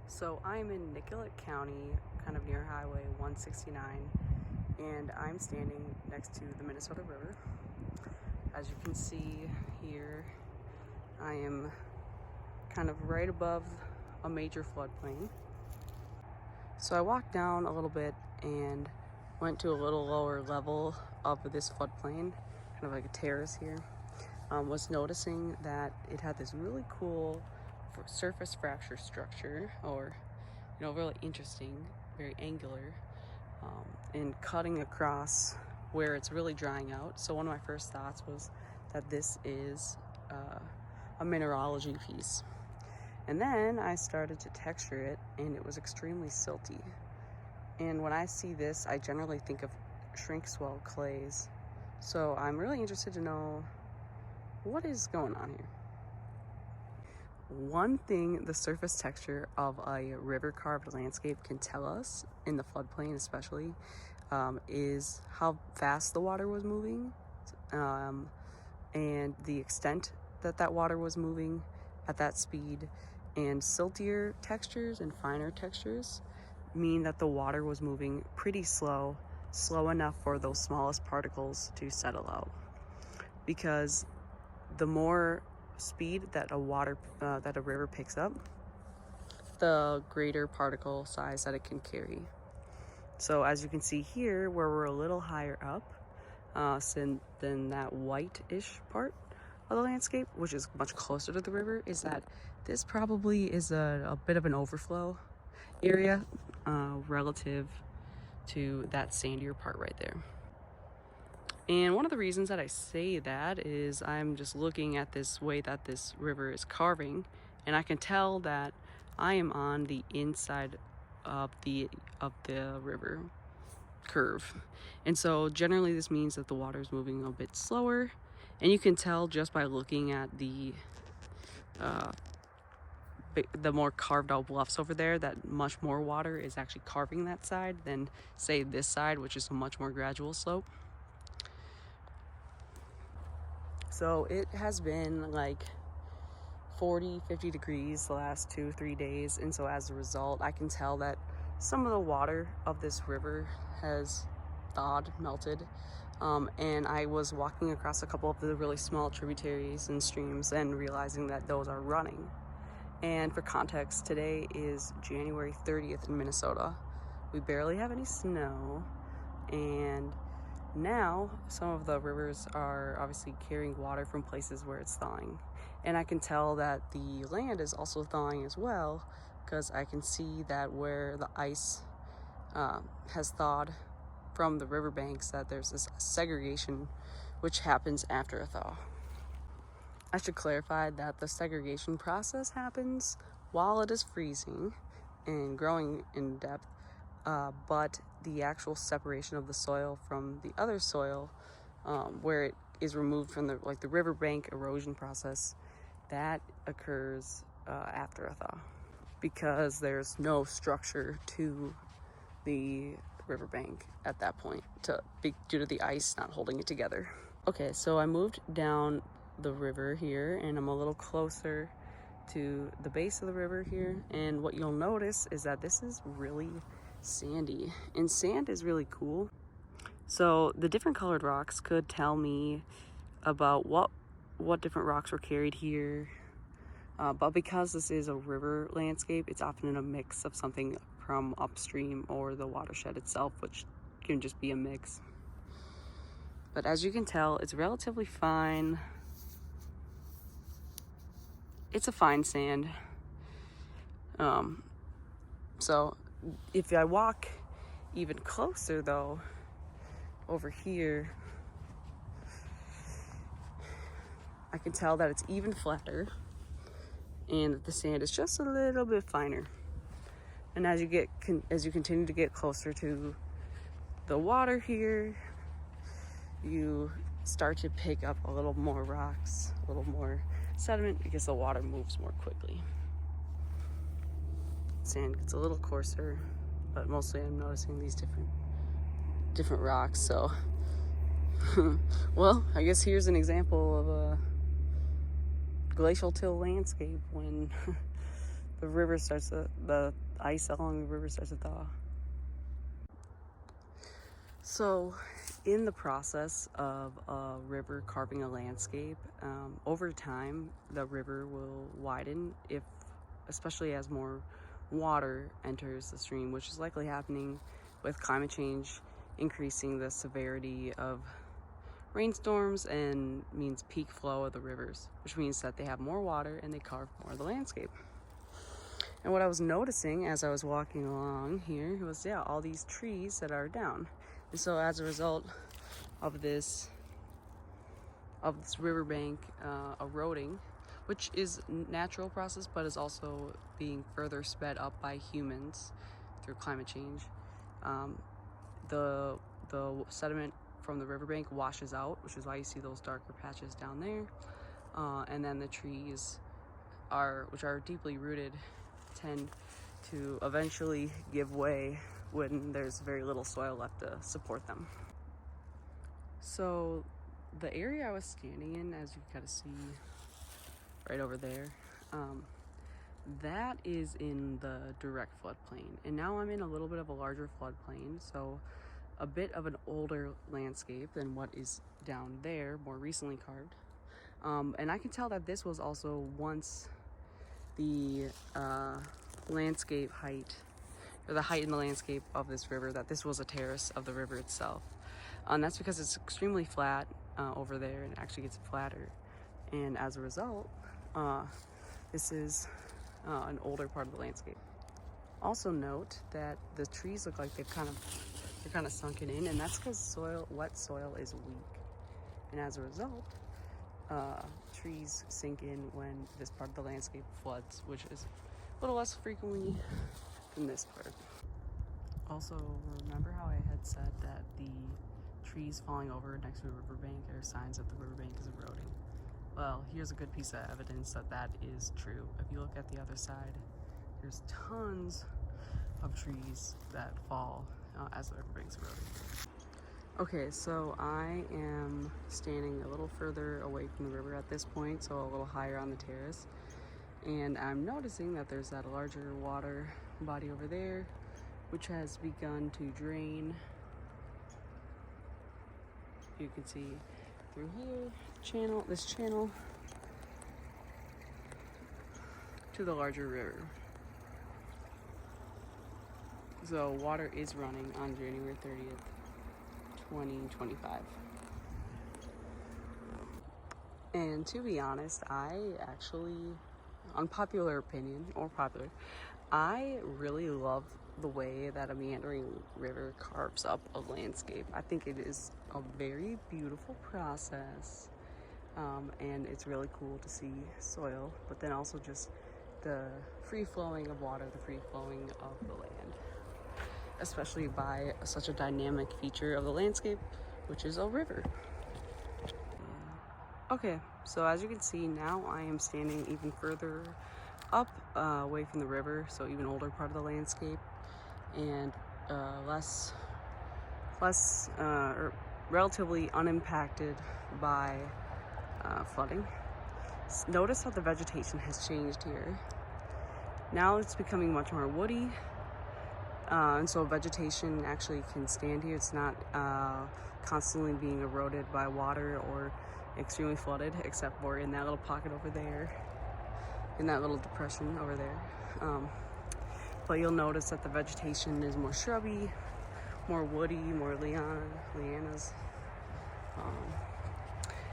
So I'm in Nicollet County, kind of near Highway 169, and I'm standing next to the Minnesota River. As you can see here, I am kind of right above a major floodplain. So I walked down a little bit and went to a little lower level of this floodplain, kind of like a terrace here. Was noticing that it had this really cool surface fracture structure, or really interesting, very angular, and cutting across where it's really drying out. So one of my first thoughts was that this is a mineralogy piece. And then I started to texture it, and it was extremely silty. And when I see this, I generally think of shrink swell clays. So I'm really interested to know what is going on here. One thing the surface texture of a river carved landscape can tell us, in the floodplain especially, is how fast the water was moving, and the extent that water was moving at that speed. And siltier textures and finer textures mean that the water was moving pretty slow enough for those smallest particles to settle out. Because the more speed that a river picks up, the greater particle size that it can carry. So as you can see here, where we're a little higher up than that white-ish part of the landscape, which is much closer to the river, is that this probably is a bit of an overflow area relative to that sandier part right there. And one of the reasons that I say that is I'm just looking at this way that this river is carving, and I can tell that I am on the inside of the river curve. And so generally this means that the water is moving a bit slower, and you can tell just by looking at the more carved out bluffs over there that much more water is actually carving that side than, say, this side, which is a much more gradual slope. So it has been like 40-50 degrees the last 2-3 days, and so as a result I can tell that some of the water of this river has thawed, melted, and I was walking across a couple of the really small tributaries and streams and realizing that those are running. And for context, today is January 30th in Minnesota. We barely have any snow, and now some of the rivers are obviously carrying water from places where it's thawing. And I can tell that the land is also thawing as well, because I can see that where the ice has thawed from the riverbanks, that there's this segregation which happens after a thaw. I should clarify that the segregation process happens while it is freezing and growing in depth, but the actual separation of the soil from the other soil, where it is removed from the riverbank erosion process, that occurs after a thaw, because there's no structure to the riverbank at that point due to the ice not holding it together. Okay, so I moved down the river here, and I'm a little closer to the base of the river here, and what you'll notice is that this is really sandy, and sand is really cool. So the different colored rocks could tell me about what different rocks were carried here, but because this is a river landscape, it's often a mix of something from upstream or the watershed itself, which can just be a mix. But as you can tell, it's relatively fine. It's a fine sand. So if I walk even closer though, over here, I can tell that it's even flatter and that the sand is just a little bit finer. And as you continue to get closer to the water here, you start to pick up a little more rocks, a little more sediment, because the water moves more quickly. Sand gets a little coarser, but mostly I'm noticing these different rocks. So well, I guess here's an example of a glacial till landscape when the ice along the river starts to thaw. So in the process of a river carving a landscape, over time the river will widen, especially as more water enters the stream, which is likely happening with climate change increasing the severity of rainstorms and means peak flow of the rivers, which means that they have more water and they carve more of the landscape. And what I was noticing as I was walking along here was, all these trees that are down. And so as a result of this riverbank eroding, which is a natural process, but is also being further sped up by humans through climate change, the sediment from the riverbank washes out, which is why you see those darker patches down there. And then the trees, which are deeply rooted, tend to eventually give way when there's very little soil left to support them. So the area I was standing in, as you kind of see right over there, that is in the direct floodplain. And now I'm in a little bit of a larger floodplain, so a bit of an older landscape than what is down there, more recently carved. And I can tell that this was also once the landscape height, or the height in the landscape of this river, that this was a terrace of the river itself. And that's because it's extremely flat over there, and it actually gets flatter. And as a result, this is an older part of the landscape. Also note that the trees look like they're kind of sunken in, and that's because wet soil is weak. And as a result, trees sink in when this part of the landscape floods, which is a little less frequently than this part. Also, remember how I had said that the trees falling over next to the riverbank are signs that the riverbank is eroding? Well, here's a good piece of evidence that that is true. If you look at the other side, there's tons of trees that fall as the riverbank's eroding. Okay, so I am standing a little further away from the river at this point, so a little higher on the terrace. And I'm noticing that there's that larger water body over there, which has begun to drain. You can see through here, this channel, to the larger river. So water is running on January 30th, 2025. And to be honest, I actually, unpopular opinion, or popular, I really love the way that a meandering river carves up a landscape. I think it is a very beautiful process, and it's really cool to see soil, but then also just the free flowing of water, the free flowing of the land, especially by such a dynamic feature of the landscape, which is a river. Okay, so as you can see, now I am standing even further up away from the river, so even older part of the landscape, and or relatively unimpacted by flooding. Notice how the vegetation has changed here. Now it's becoming much more woody, and so vegetation actually can stand here. It's not constantly being eroded by water or extremely flooded, except for in that little pocket over there, in that little depression over there. But you'll notice that the vegetation is more shrubby, more woody, more lianas,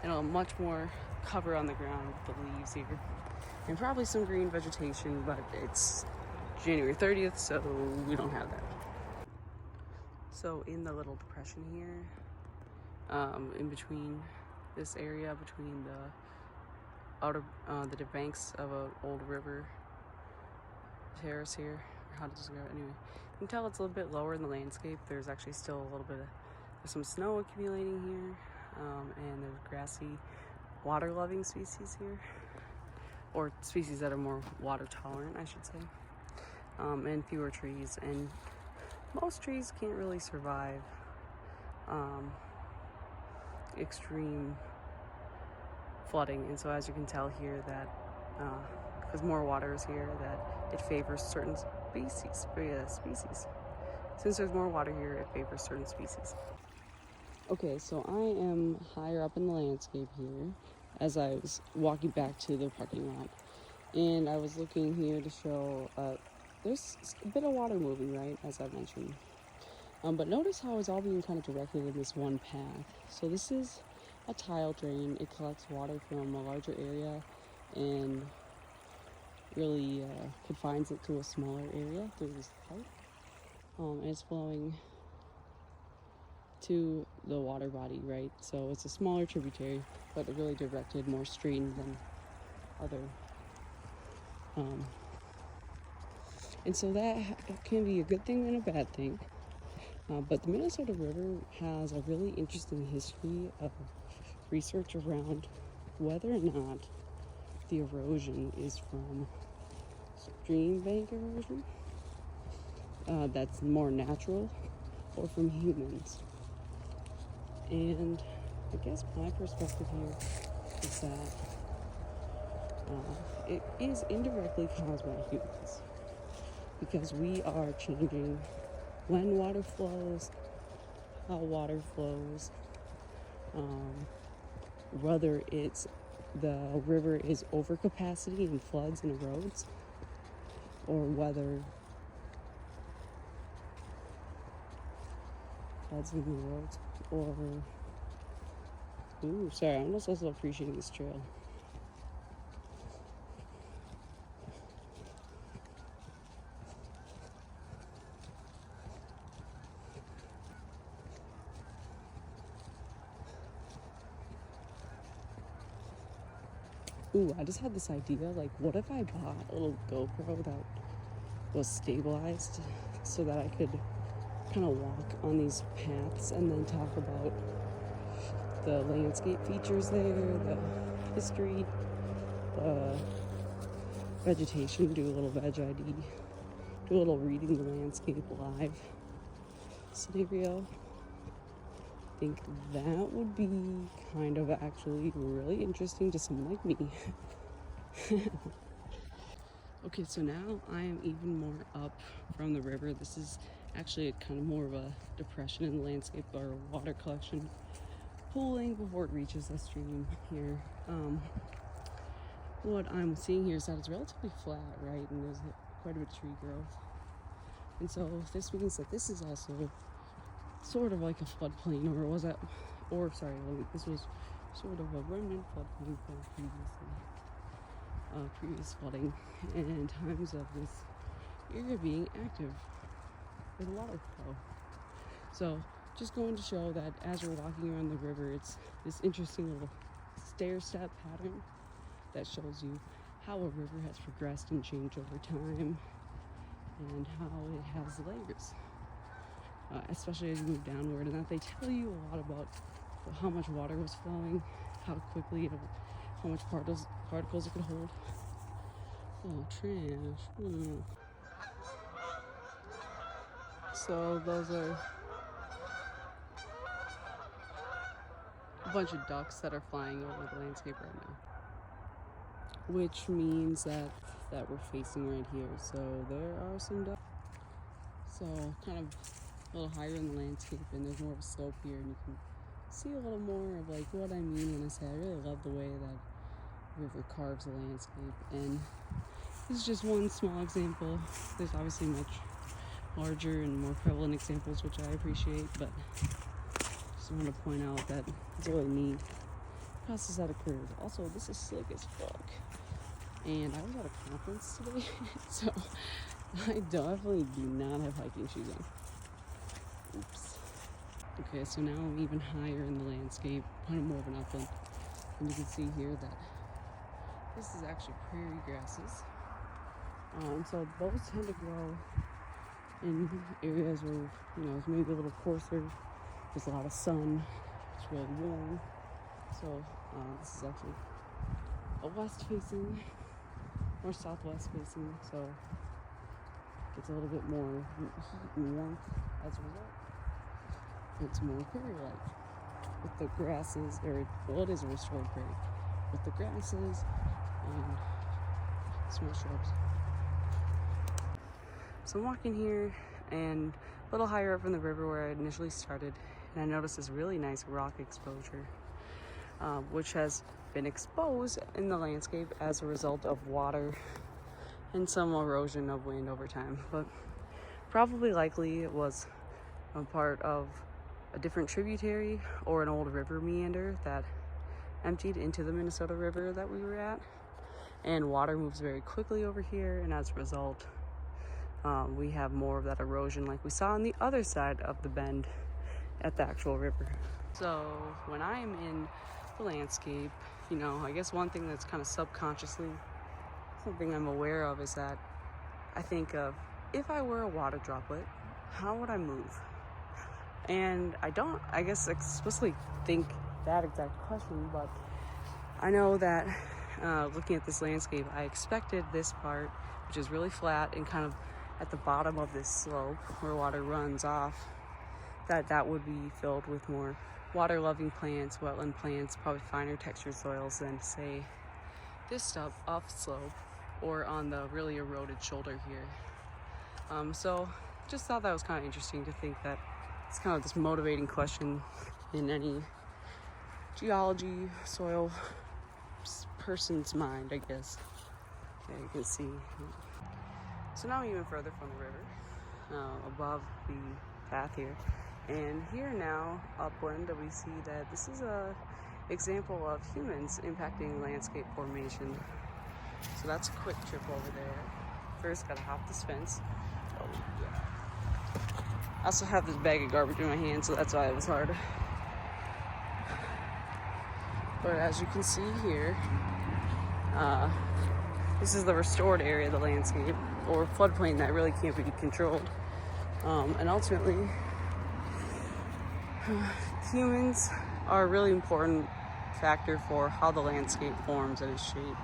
and a much more cover on the ground with the leaves here, and probably some green vegetation, but it's January 30th, so we don't have that. So in the little depression here, in between this area, between the banks of an old river terrace here, or how to describe it anyway, you can tell it's a little bit lower in the landscape. There's actually still a little bit of some snow accumulating here, and there's grassy, water-loving species here, or species that are more water tolerant, I should say, and fewer trees. And most trees can't really survive extreme flooding, and so as you can tell here, that because more water is here, that it favors certain species. Since there's more water here, it favors certain species. Okay, so I am higher up in the landscape here as I was walking back to the parking lot. And I was looking here to show, there's a bit of water moving, right, as I mentioned. But notice how it's all being kind of directed in this one path. So this is a tile drain. It collects water from a larger area and really confines it to a smaller area through this pipe. And it's flowing to the water body, right? So it's a smaller tributary, but really directed more stream than other. And so that can be a good thing and a bad thing. But the Minnesota River has a really interesting history of research around whether or not the erosion is from stream bank erosion that's more natural, or from humans. And I guess my perspective here is that it is indirectly caused by humans, because we are changing when water flows, how water flows, whether it's the river is over capacity and floods and erodes, or whether floods and erodes, or sorry, I'm just also appreciating this trail. I just had this idea, like, what if I bought a little GoPro that was stabilized so that I could kind of walk on these paths and then talk about the landscape features there, the history, the vegetation, do a little veg ID, do a little reading the landscape live scenario. I think that would be kind of actually really interesting to someone like me. Okay, so now I am even more up from the river. This is actually kind of more of a depression in the landscape, or water collection pooling before it reaches the stream here. What I'm seeing here is that it's relatively flat, right? And there's quite a bit of tree growth. And so this means that this is also sort of like a floodplain, this was sort of a remnant floodplain from previous flooding and times of this area being active with water flow. So just going to show that as we're walking around the river, it's this interesting little stair-step pattern that shows you how a river has progressed and changed over time, and how it has layers, especially as you move downward, and that they tell you a lot about how much water was flowing, how quickly, how much particles it could hold. Oh, trash. So those are a bunch of ducks that are flying over the landscape right now, which means that we're facing right here. So there are some ducks. So kind of a little higher in the landscape, and there's more of a slope here, and you can see a little more of like what I mean when I say I really love the way that river carves the landscape. And this is just one small example. There's obviously much larger and more prevalent examples, which I appreciate, but just wanted to point out that it's a really neat process that occurs. Also, this is slick as fuck, and I was at a conference today, so I definitely do not have hiking shoes on. Oops. Okay, so now I'm even higher in the landscape, kind of more of an upland, and you can see here that this is actually prairie grasses. So those tend to grow in areas where, it's maybe a little coarser, there's a lot of sun, it's really warm. So this is actually a west facing or southwest facing, so it gets a little bit more heat and warmth as a result. It's more prairie-like with the grasses, it is a restored prairie, with the grasses and small shrubs. So I'm walking here and a little higher up from the river where I initially started, and I noticed this really nice rock exposure, which has been exposed in the landscape as a result of water and some erosion of wind over time. But probably likely it was a part of a different tributary or an old river meander that emptied into the Minnesota River that we were at. And water moves very quickly over here, and as a result, we have more of that erosion like we saw on the other side of the bend at the actual river. So when I am in the landscape, you know, I guess one thing that's kind of subconsciously something I'm aware of is that I think of, if I were a water droplet, how would I move? And I don't, I guess, explicitly think that exact question, but I know that looking at this landscape, I expected this part, which is really flat and kind of at the bottom of this slope where water runs off, that would be filled with more water-loving plants, wetland plants, probably finer textured soils than, say, this stuff off slope or on the really eroded shoulder here. So just thought that was kind of interesting to think that it's kind of this motivating question in any geology, soil person's mind, I guess. Yeah, you can see. So now I'm even further from the river, above the path here. And here now, upwind, we see that this is a example of humans impacting landscape formation. So that's a quick trip over there. First, gotta hop this fence. Oh, yeah. I also have this bag of garbage in my hand, so that's why it was hard. But as you can see here, this is the restored area of the landscape, or floodplain that really can't be controlled. And ultimately, humans are a really important factor for how the landscape forms and is shaped.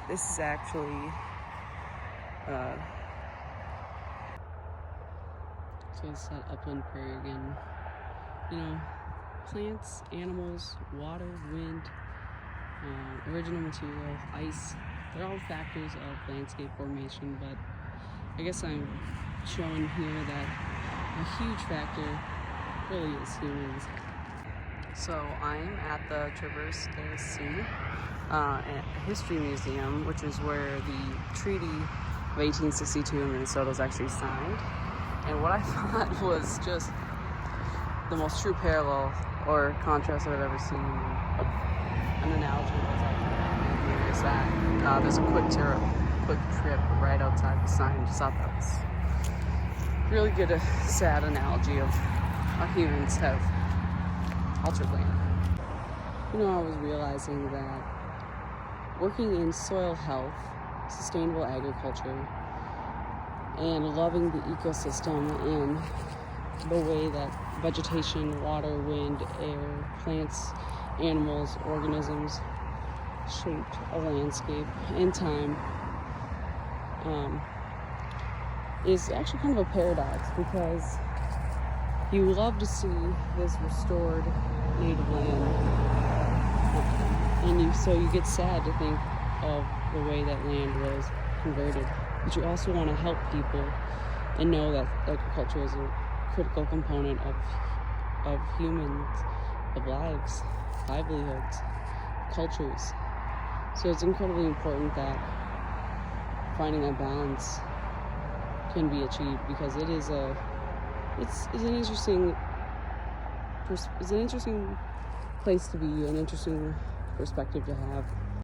This is actually so it's that upland prairie again. You know, plants, animals, water, wind, original material, ice, they're all factors of landscape formation, but I guess I'm showing here that a huge factor really is humans. So I'm at the Traverse des Sioux History Museum, which is where the Treaty of 1862 in Minnesota was actually signed. And what I thought was just the most true parallel or contrast I've ever seen, an analogy was actually here, is that there's a quick trip right outside the sign. Just thought that was really good, a sad analogy of how humans have altered land. You know, I was realizing that working in soil health, sustainable agriculture, and loving the ecosystem in the way that vegetation, water, wind, air, plants, animals, organisms shaped a landscape in time is actually kind of a paradox, because you love to see this restored native land, and so you get sad to think of the way that land was converted. But you also want to help people and know that agriculture is a critical component of humans, of lives, livelihoods, cultures. So it's incredibly important that finding that balance can be achieved, because it is it's an interesting place to be, an interesting perspective to have.